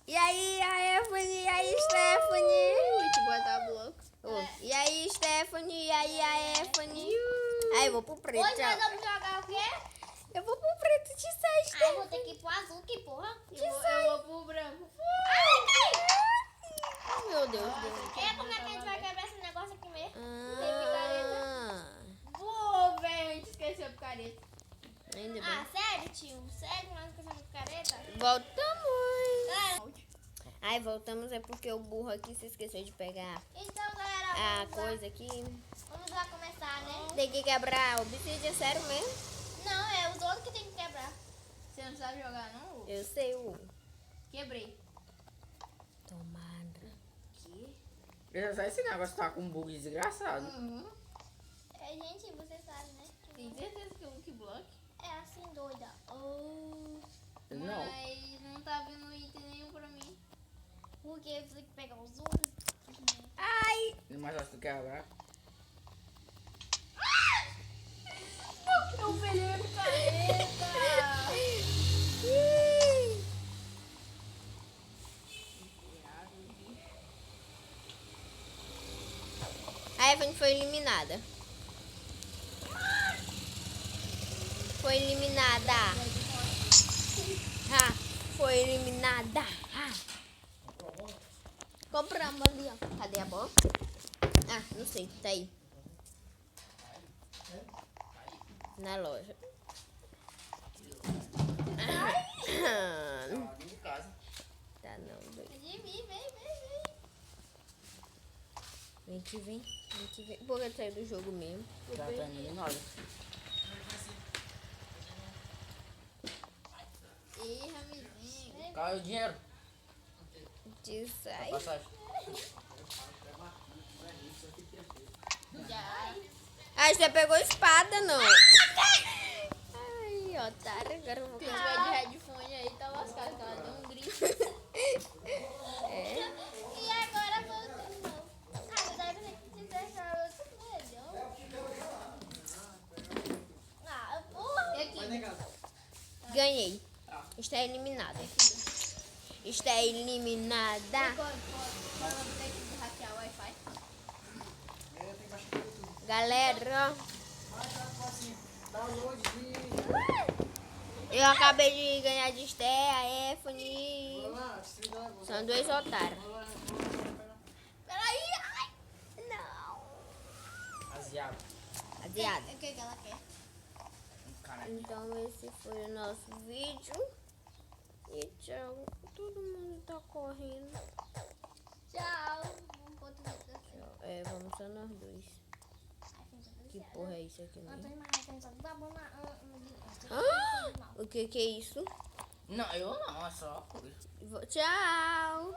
E aí, a Stephanie, e aí, Stephanie? Vou te botar bloco. E aí, Stephanie, e aí, a Stephanie? Aí, eu vou pro preto, Hoje nós tchau. vamos jogar o quê? Eu vou pro preto, te sai, Ai, vou ter que ir pro azul, que porra. Eu vou pro branco. Meu Deus, Deus. Como é que a gente vai quebrar esse negócio aqui mesmo? Vou, velho. A gente esqueceu a picareta. Ainda bem. Ah, sério, tio? Sério, nós esquecemos de careta? Voltamos. Ai, voltamos é porque o burro aqui se esqueceu de pegar Então, galera, a vamos lá. coisa aqui. Vamos lá começar, né? Tem que quebrar o obsidian, sério mesmo? Não, é os outros que tem que quebrar. Você não sabe jogar, não? Eu sei o... Quebrei. Tomada. Eu já sei esse negócio tá com um bug desgraçado. É, gente, você sabe, né? Tem certeza que é um block? É assim, doida. Oh, Não. Mas não tá vindo item nenhum pra mim. porque você tem que pegar os outros. Ai! Mas acho que tu quebrar. Eu peguei a picareta. A Evan foi eliminada. Foi eliminada. Ah, foi eliminada. Ah. Compramos ali, ó. Cadê a bola? Ah, não sei. Tá aí. Na loja. Tá não, doido. Vem que vem. Vem que vem. Vou sair do jogo mesmo. Já tá indo nada. Ih, Ramizinho. Caiu o dinheiro. De sai. Passagem. Já. Ah, você pegou espada, não. Ai, otário. Agora eu vou Quem vai de headphone aí tá lascado, que ela deu um grito. E agora vamos de novo. Ah, mas aí você tem que deixar outro melhor. Ah, porra. E aqui? Ganhei. Está eliminada. Está eliminada. Vamos ter que hackear o Wi-Fi. Galera, eu acabei de ganhar de Esté, a Efone. São dois otários. Peraí, ai. Não. Asiado. Adiada. O que ela quer? Então esse foi o nosso vídeo. E tchau. Todo mundo tá correndo. Tchau. Vamos pro outro vídeo. É, vamos só nós dois. Que porra é isso aqui mesmo? Ah, o que é isso? Não, eu não, é só. Tchau.